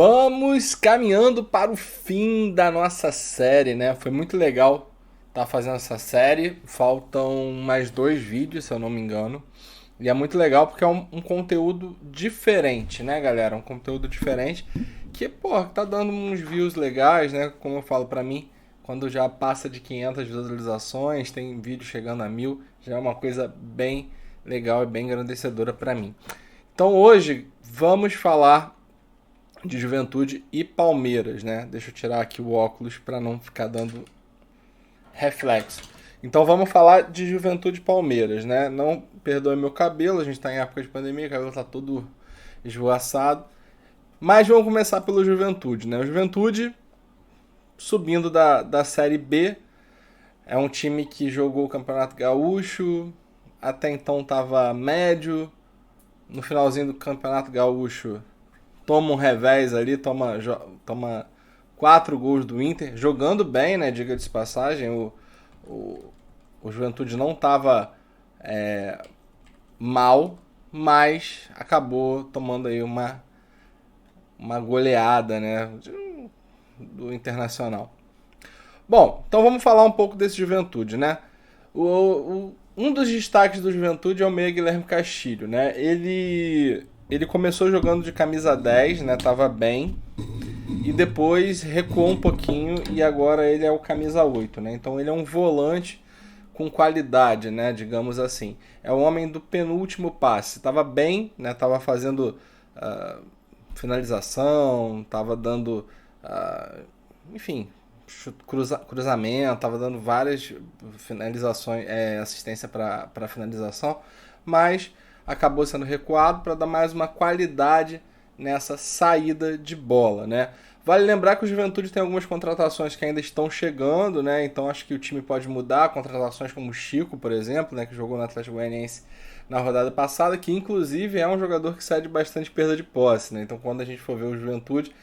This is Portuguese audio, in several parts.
Vamos caminhando para o fim da nossa série, né? Foi muito legal estar fazendo essa série. Faltam mais dois vídeos, se eu não me engano. E é muito legal porque é um conteúdo diferente, né, galera? Um conteúdo diferente que, pô, tá dando uns views legais, né? Como eu falo pra mim, quando já passa de 500 visualizações, tem vídeo chegando a 1000, já é uma coisa bem legal e bem engrandecedora pra mim. Então hoje vamos falar de Juventude e Palmeiras, né? Deixa eu tirar aqui o óculos para não ficar dando reflexo. Então vamos falar de Juventude e Palmeiras, né? Não perdoe meu cabelo, a gente está em época de pandemia, o cabelo está todo esvoaçado. Mas vamos começar pelo Juventude, né? O Juventude subindo da Série B, é um time que jogou o Campeonato Gaúcho, até então estava médio, no finalzinho do Campeonato Gaúcho toma um revés ali, toma 4 gols do Inter, jogando bem, né? Diga-se de passagem, o, o Juventude não estava mal, mas acabou tomando aí uma goleada, né? Do Internacional. Bom, então vamos falar um pouco desse Juventude, né? Um dos destaques do Juventude é o meia Guilherme Castilho, né? Ele começou jogando de camisa 10, né? Tava bem. E depois recuou um pouquinho e agora ele é o camisa 8, né? Então ele é um volante com qualidade, né? Digamos assim. É o homem do penúltimo passe. Tava bem, né? Tava fazendo finalização, tava dando, enfim, cruzamento, tava dando várias finalizações, assistência para finalização, mas acabou sendo recuado para dar mais uma qualidade nessa saída de bola, né? Vale lembrar que o Juventude tem algumas contratações que ainda estão chegando, né? Então acho que o time pode mudar. Contratações como o Chico, por exemplo, né? Que jogou no Atlético Goianiense na rodada passada, que inclusive é um jogador que cede bastante perda de posse, né? Então quando a gente for ver o Juventude,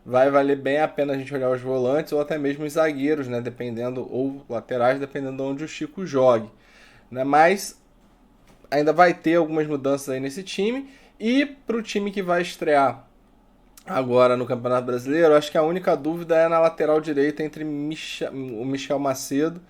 vai valer bem a pena a gente olhar os volantes ou até mesmo os zagueiros, né? Dependendo, ou laterais, dependendo de onde o Chico jogue, né? Mas ainda vai ter algumas mudanças aí nesse time. E para o time que vai estrear agora no Campeonato Brasileiro, acho que a única dúvida é na lateral direita entre o Michel Macedo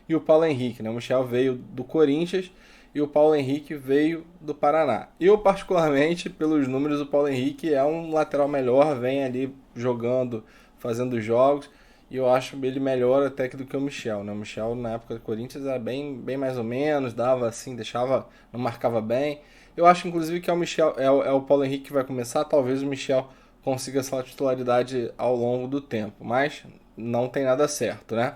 e o Paulo Henrique, né? O Michel veio do Corinthians e o Paulo Henrique veio do Paraná. Eu, particularmente, pelos números, o Paulo Henrique é um lateral melhor, vem ali jogando, fazendo jogos, e eu acho ele melhor até que do que o Michel, né? O Michel, na época do Corinthians, era bem mais ou menos, dava assim, deixava, não marcava bem. Eu acho, inclusive, que é o Michel, é o Paulo Henrique que vai começar, talvez o Michel consiga essa titularidade ao longo do tempo, mas não tem nada certo, né?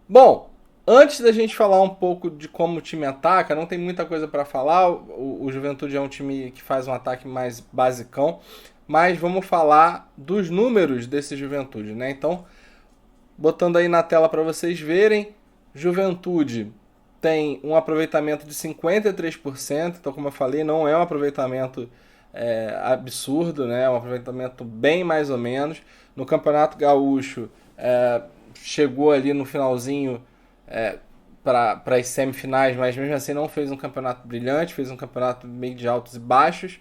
Bom, antes da gente falar um pouco de como o time ataca, não tem muita coisa para falar. O Juventude é um time que faz um ataque mais basicão, mas vamos falar dos números desse Juventude, né? Então, botando aí na tela para vocês verem, Juventude tem um aproveitamento de 53%, então como eu falei, não é um aproveitamento absurdo, né? É um aproveitamento bem mais ou menos. No Campeonato Gaúcho chegou ali no finalzinho para as semifinais, mas mesmo assim não fez um campeonato brilhante, fez um campeonato meio de altos e baixos.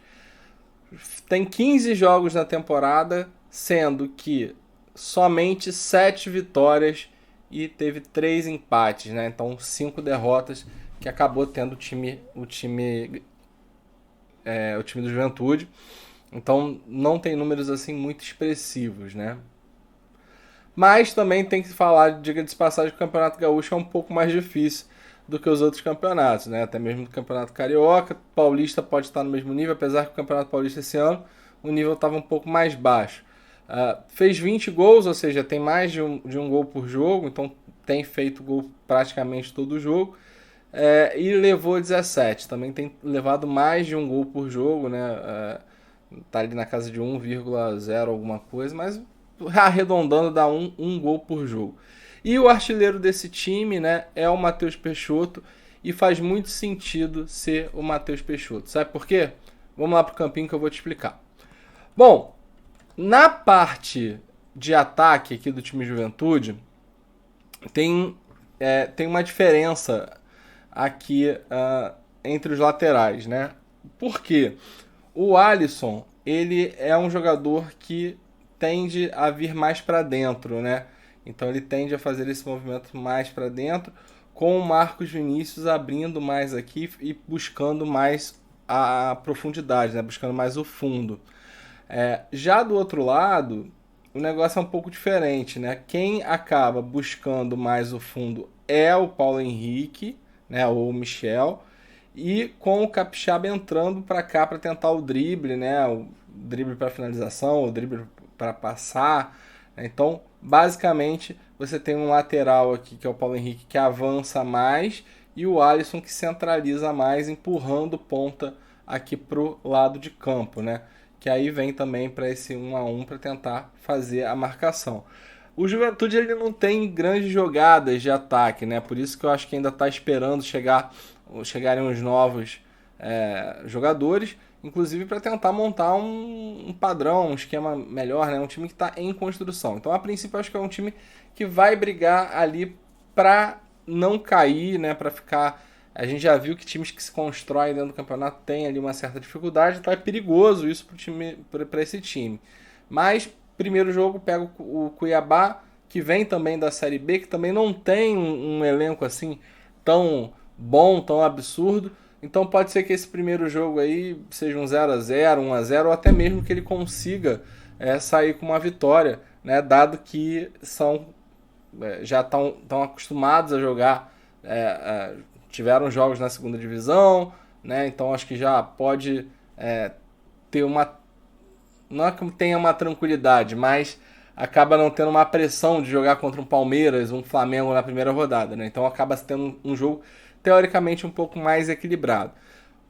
Tem 15 jogos na temporada, sendo que somente 7 vitórias e teve 3 empates, né? Então 5 derrotas que acabou tendo o time do Juventude. Então não tem números assim muito expressivos, né? Mas também tem que falar, diga de passagem, que o Campeonato Gaúcho é um pouco mais difícil do que os outros campeonatos, né? Até mesmo do Campeonato Carioca, Paulista pode estar no mesmo nível, apesar que o Campeonato Paulista esse ano o nível estava um pouco mais baixo. Fez 20 gols, ou seja, tem mais de um gol por jogo, então tem feito gol praticamente todo o jogo. E levou 17, também tem levado mais de um gol por jogo, né? Tá ali na casa de 1,0 alguma coisa, mas arredondando dá um gol por jogo. E o artilheiro desse time, né, é o Matheus Peixoto, e faz muito sentido ser o Matheus Peixoto. Sabe por quê? Vamos lá pro campinho que eu vou te explicar. Bom, na parte de ataque aqui do time Juventude, tem uma diferença aqui entre os laterais, né? Por quê? O Alisson, ele é um jogador que tende a vir mais para dentro, né? Então ele tende a fazer esse movimento mais para dentro, com o Marcos Vinícius abrindo mais aqui e buscando mais a profundidade, né? Buscando mais o fundo. Já do outro lado, o negócio é um pouco diferente, né? Quem acaba buscando mais o fundo é o Paulo Henrique, né? Ou o Michel, e com o Capixaba entrando para cá para tentar o drible, né? O drible para finalização, o drible para passar. Então, basicamente, você tem um lateral aqui que é o Paulo Henrique que avança mais e o Alisson que centraliza mais, empurrando ponta aqui pro lado de campo, né? Que aí vem também para esse 1 a 1 para tentar fazer a marcação. O Juventude ele não tem grandes jogadas de ataque, né? Por isso que eu acho que ainda está esperando chegarem os novos jogadores, inclusive para tentar montar um padrão, um esquema melhor, né? Um time que está em construção. Então, a princípio, eu acho que é um time que vai brigar ali para não cair, né? Para ficar. A gente já viu que times que se constroem dentro do campeonato têm ali uma certa dificuldade, então é perigoso isso para esse time. Mas, primeiro jogo, pega o Cuiabá, que vem também da Série B, que também não tem um elenco assim tão bom, tão absurdo. Então pode ser que esse primeiro jogo aí seja um 0-0, 1-0, ou até mesmo que ele consiga sair com uma vitória, né? Dado que já estão acostumados a jogar, tiveram jogos na segunda divisão, né? Então acho que já pode ter uma... Não é que tenha uma tranquilidade, mas acaba não tendo uma pressão de jogar contra um Palmeiras, um Flamengo na primeira rodada, né? Então acaba tendo um jogo teoricamente um pouco mais equilibrado.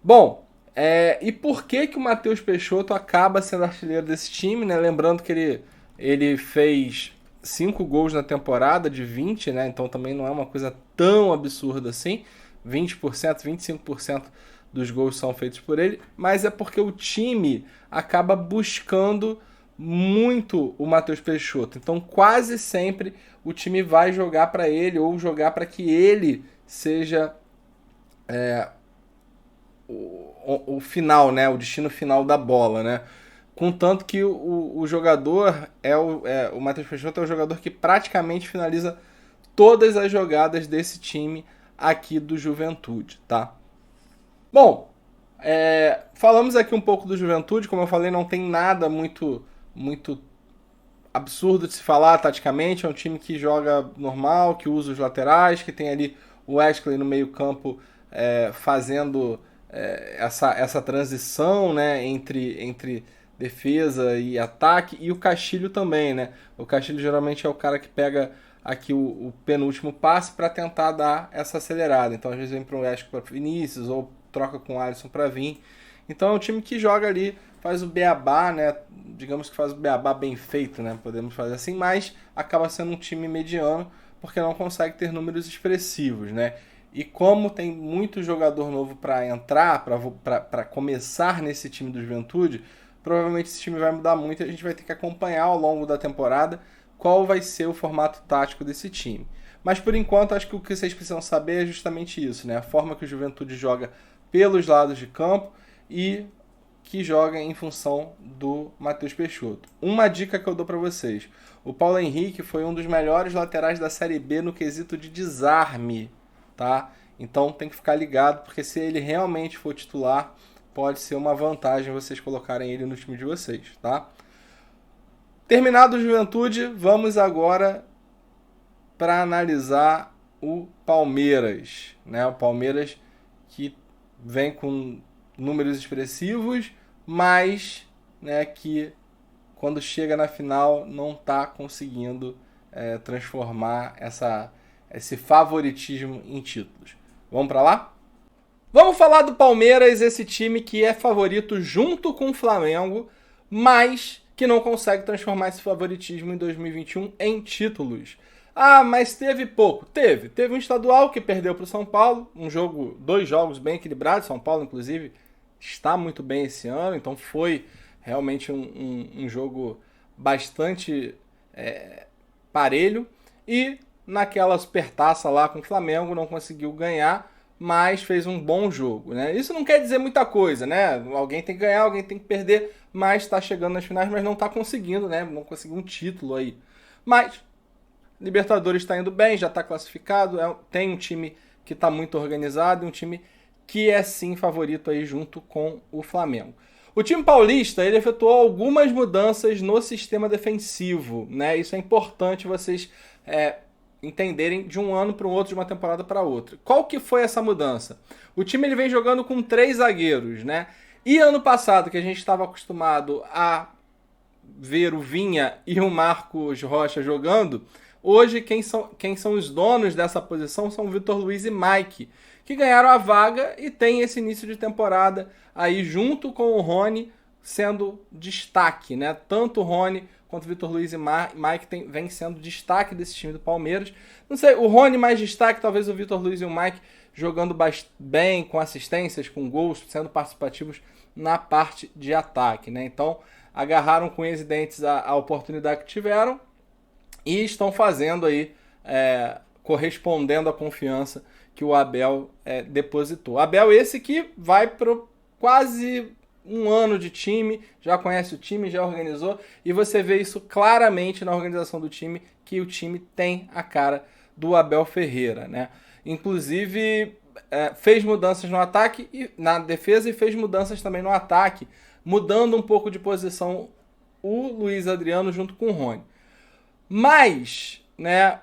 Bom, e por que o Matheus Peixoto acaba sendo artilheiro desse time, né? Lembrando que ele fez 5 gols na temporada de 20, né? Então também não é uma coisa tão absurda assim. 20%, 25% dos gols são feitos por ele, mas é porque o time acaba buscando muito o Matheus Peixoto. Então quase sempre o time vai jogar para ele ou jogar para que ele seja o final, né? O destino final da bola, né? Contanto que o jogador o Matheus Peixoto é o jogador que praticamente finaliza todas as jogadas desse time aqui do Juventude, tá? Bom, falamos aqui um pouco do Juventude, como eu falei, não tem nada muito absurdo de se falar taticamente, é um time que joga normal, que usa os laterais, que tem ali o Wesley no meio campo fazendo essa transição, né, entre defesa e ataque, e o Castilho também, né? O Castilho geralmente é o cara que pega aqui o penúltimo passe para tentar dar essa acelerada. Então às vezes vem para o Wesley para Vinícius ou troca com o Alisson para vir. Então é um time que joga ali, faz o beabá, né? Digamos que faz o beabá bem feito, né? Podemos fazer assim, mas acaba sendo um time mediano porque não consegue ter números expressivos, né? E como tem muito jogador novo para entrar, para começar nesse time do Juventude, provavelmente esse time vai mudar muito e a gente vai ter que acompanhar ao longo da temporada qual vai ser o formato tático desse time. Mas por enquanto acho que o que vocês precisam saber é justamente isso, né? A forma que o Juventude joga pelos lados de campo e que joga em função do Matheus Peixoto. Uma dica que eu dou para vocês: o Paulo Henrique foi um dos melhores laterais da Série B no quesito de desarme, tá? Então tem que ficar ligado, porque se ele realmente for titular, pode ser uma vantagem vocês colocarem ele no time de vocês, tá? Terminado o Juventude, vamos agora para analisar o Palmeiras, né? O Palmeiras que vem com números expressivos, mas, né, que quando chega na final não está conseguindo transformar esse favoritismo em títulos. Vamos para lá? Vamos falar do Palmeiras, esse time que é favorito junto com o Flamengo, mas que não consegue transformar esse favoritismo em 2021 em títulos. Ah, mas teve pouco. Teve um estadual que perdeu para o São Paulo, dois jogos bem equilibrados. São Paulo, inclusive, está muito bem esse ano, então foi realmente um jogo bastante parelho. E naquela supertaça lá com o Flamengo não conseguiu ganhar, mas fez um bom jogo, né? Isso não quer dizer muita coisa, né? Alguém tem que ganhar, alguém tem que perder, mas está chegando nas finais, mas não está conseguindo, né? Não conseguiu um título aí. Mas Libertadores está indo bem, já está classificado, tem um time que está muito organizado, um time que é sim favorito aí junto com o Flamengo. O time paulista, ele efetuou algumas mudanças no sistema defensivo, né? Isso é importante vocês entenderem de um ano para o outro, de uma temporada para outra. Qual que foi essa mudança? O time ele vem jogando com 3 zagueiros, né? E ano passado, que a gente estava acostumado a ver o Vinha e o Marcos Rocha jogando, hoje quem são os donos dessa posição são o Vitor Luiz e Mike, que ganharam a vaga e tem esse início de temporada aí junto com o Rony sendo destaque, né? Tanto o Rony quanto o Vitor Luiz e Mike vem sendo destaque desse time do Palmeiras. Não sei, o Rony mais destaque, talvez o Vitor Luiz e o Mike jogando bem, com assistências, com gols, sendo participativos na parte de ataque, né? Então, agarraram com unhas e dentes a oportunidade que tiveram e estão fazendo aí, correspondendo à confiança que o Abel depositou. Abel esse que vai para quase um ano de time, já conhece o time, já organizou, e você vê isso claramente na organização do time, que o time tem a cara do Abel Ferreira, né? Inclusive, fez mudanças no ataque e na defesa e fez mudanças também no ataque, mudando um pouco de posição o Luiz Adriano junto com o Rony. Mas, né,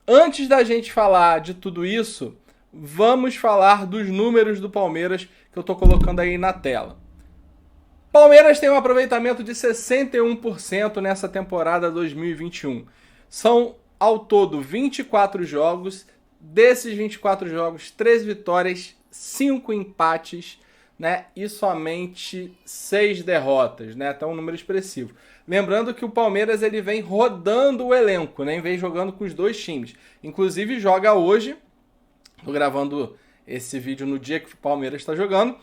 antes da gente falar de tudo isso, vamos falar dos números do Palmeiras que eu estou colocando aí na tela. Palmeiras tem um aproveitamento de 61% nessa temporada 2021. São, ao todo, 24 jogos. Desses 24 jogos, 3 vitórias, 5 empates, né? E somente 6 derrotas, né? Até um número expressivo. Lembrando que o Palmeiras ele vem rodando o elenco, né? Vem jogando com os dois times. Inclusive joga hoje, estou gravando esse vídeo no dia que o Palmeiras está jogando,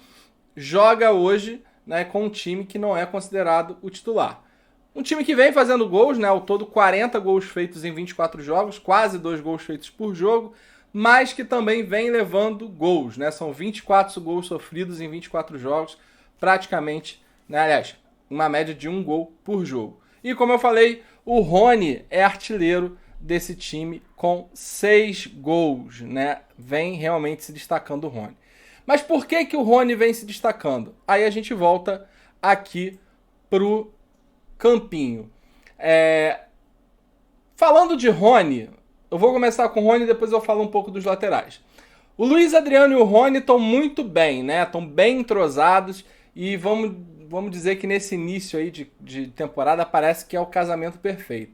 joga hoje, né, com um time que não é considerado o titular. Um time que vem fazendo gols, né? Ao todo 40 gols feitos em 24 jogos, quase 2 gols feitos por jogo, mas que também vem levando gols, né? São 24 gols sofridos em 24 jogos, praticamente, né? Aliás, uma média de 1 gol por jogo. E como eu falei, o Rony é artilheiro desse time com 6 gols, né? Vem realmente se destacando o Rony. Mas por que o Rony vem se destacando? Aí a gente volta aqui pro campinho. Falando de Rony, eu vou começar com o Rony e depois eu falo um pouco dos laterais. O Luiz Adriano e o Rony estão muito bem, né? Estão bem entrosados e vamos dizer que nesse início aí de temporada parece que é o casamento perfeito.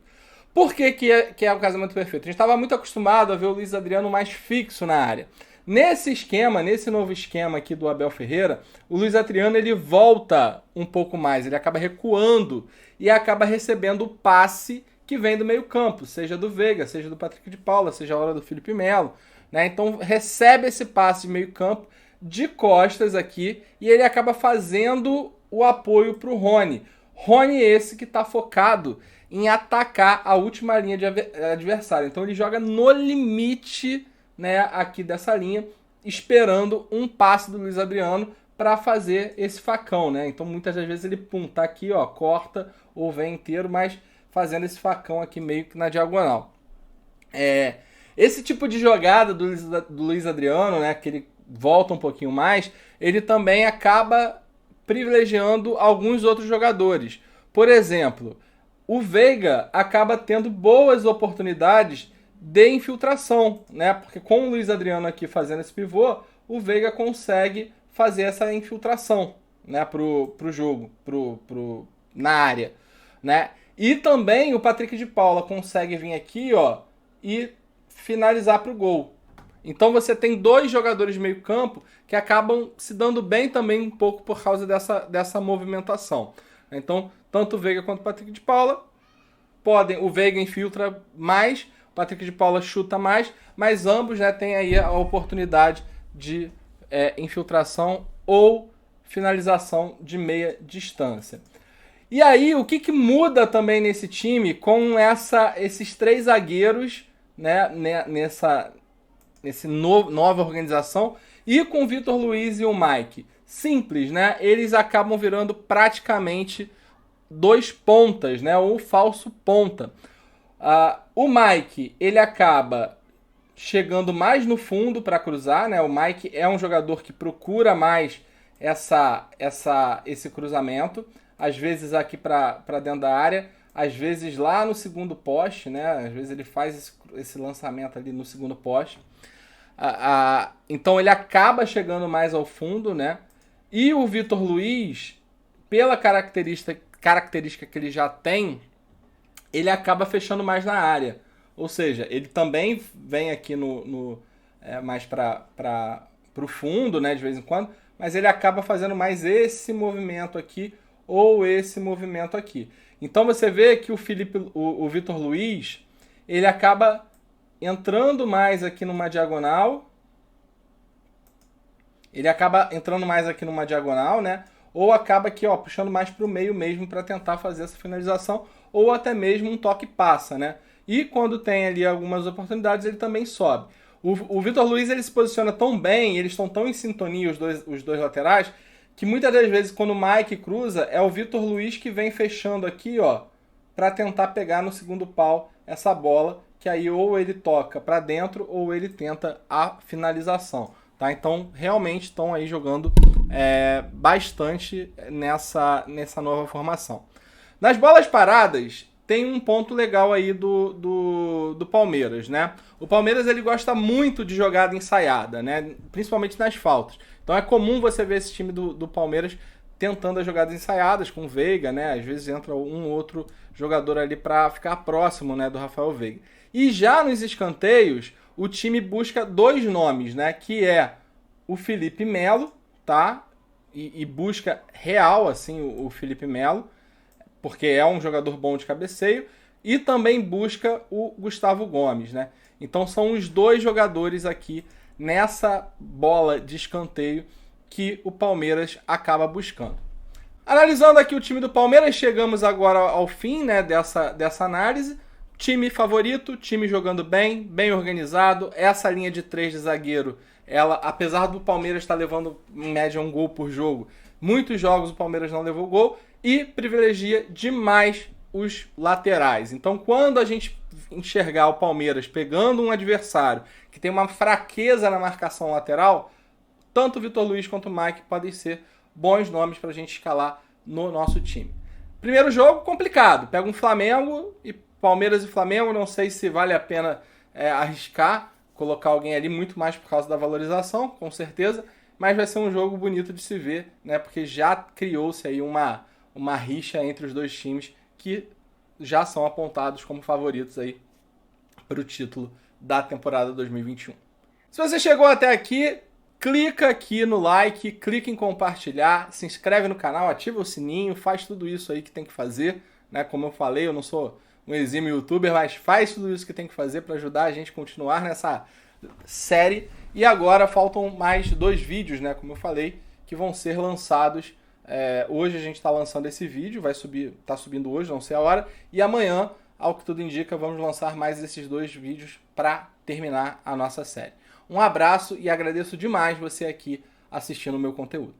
Por que é o casamento perfeito? A gente estava muito acostumado a ver o Luiz Adriano mais fixo na área. Nesse novo esquema aqui do Abel Ferreira, o Luiz Adriano ele volta um pouco mais, ele acaba recuando e acaba recebendo o passe que vem do meio campo, seja do Veiga, seja do Patrick de Paula, seja a hora do Felipe Melo, né? Então recebe esse passe de meio campo de costas aqui e ele acaba fazendo o apoio para o Rony. Rony esse que está focado em atacar a última linha de adversário. Então ele joga no limite, né, aqui dessa linha, esperando um passe do Luiz Adriano para fazer esse facão, né? Então muitas das vezes ele tá aqui, ó, corta ou vem inteiro, mas fazendo esse facão aqui meio que na diagonal. Esse tipo de jogada do Luiz Adriano, né, que ele volta um pouquinho mais, ele também acaba privilegiando alguns outros jogadores. Por exemplo, o Veiga acaba tendo boas oportunidades de infiltração, né? Porque com o Luiz Adriano aqui fazendo esse pivô, o Veiga consegue fazer essa infiltração, né, pro jogo, na área, né? E também o Patrick de Paula consegue vir aqui, ó, e finalizar pro gol. Então você tem 2 jogadores de meio campo que acabam se dando bem também um pouco por causa dessa movimentação. Então, tanto o Veiga quanto o Patrick de Paula o Veiga infiltra mais, o Patrick de Paula chuta mais, mas ambos, né, têm aí a oportunidade de infiltração ou finalização de meia distância. E aí, o que muda também nesse time com esses 3 zagueiros, né, nova organização e com o Vitor Luiz e o Mike? simples, né? Eles acabam virando praticamente dois pontas, né? Ou falso ponta. O Mike, ele acaba chegando mais no fundo para cruzar, né? O Mike é um jogador que procura mais esse cruzamento, às vezes aqui para dentro da área, às vezes lá no segundo poste, né? Às vezes ele faz esse lançamento ali no segundo poste. Então ele acaba chegando mais ao fundo, né? E o Vitor Luiz, pela característica que ele já tem, ele acaba fechando mais na área. Ou seja, ele também vem aqui mais para o fundo, né, de vez em quando, mas ele acaba fazendo mais esse movimento aqui ou esse movimento aqui. Então você vê que o Vitor Luiz, ele acaba entrando mais aqui numa diagonal. Ele acaba entrando mais aqui numa diagonal, né? Ou acaba aqui, ó, puxando mais para o meio mesmo para tentar fazer essa finalização, ou até mesmo um toque passa, né? E quando tem ali algumas oportunidades, ele também sobe. O Vitor Luiz, ele se posiciona tão bem, eles estão tão em sintonia, os dois laterais, que muitas das vezes quando o Mike cruza, é o Vitor Luiz que vem fechando aqui, ó, para tentar pegar no segundo pau essa bola, que aí ou ele toca para dentro ou ele tenta a finalização. Tá? Então, realmente estão aí jogando bastante nessa nova formação. Nas bolas paradas, tem um ponto legal aí do Palmeiras, né? O Palmeiras, ele gosta muito de jogada ensaiada, né? Principalmente nas faltas. Então é comum você ver esse time do Palmeiras tentando as jogadas ensaiadas com o Veiga, né? Às vezes entra um outro jogador ali para ficar próximo, né, do Rafael Veiga. E já nos escanteios, o time busca dois nomes, né? Que é o Felipe Melo, tá? E busca real, assim, o Felipe Melo, porque é um jogador bom de cabeceio, e também busca o Gustavo Gomes, né? Então são os dois jogadores aqui nessa bola de escanteio que o Palmeiras acaba buscando. Analisando aqui o time do Palmeiras, chegamos agora ao fim, né, dessa análise. Time favorito, time jogando bem, bem organizado. Essa linha de 3 de zagueiro, ela, apesar do Palmeiras estar levando em média um gol por jogo, muitos jogos o Palmeiras não levou gol, e privilegia demais os laterais. Então, quando a gente enxergar o Palmeiras pegando um adversário que tem uma fraqueza na marcação lateral, tanto o Vitor Luiz quanto o Mike podem ser bons nomes para a gente escalar no nosso time. Primeiro jogo, complicado. Pega um Flamengo, e Palmeiras e Flamengo, não sei se vale a pena arriscar, colocar alguém ali muito mais por causa da valorização, com certeza, mas vai ser um jogo bonito de se ver, né? Porque já criou-se aí uma rixa entre os dois times que já são apontados como favoritos aí para o título da temporada 2021. Se você chegou até aqui, clica aqui no like, clica em compartilhar, se inscreve no canal, ativa o sininho, faz tudo isso aí que tem que fazer, né? Como eu falei, eu não sou um exímio youtuber, mas faz tudo isso que tem que fazer para ajudar a gente a continuar nessa série. E agora faltam mais 2 vídeos, né? Como eu falei, que vão ser lançados. Hoje a gente está lançando esse vídeo, tá subindo hoje, não sei a hora. E amanhã, ao que tudo indica, vamos lançar mais esses 2 vídeos para terminar a nossa série. Um abraço e agradeço demais você aqui assistindo o meu conteúdo.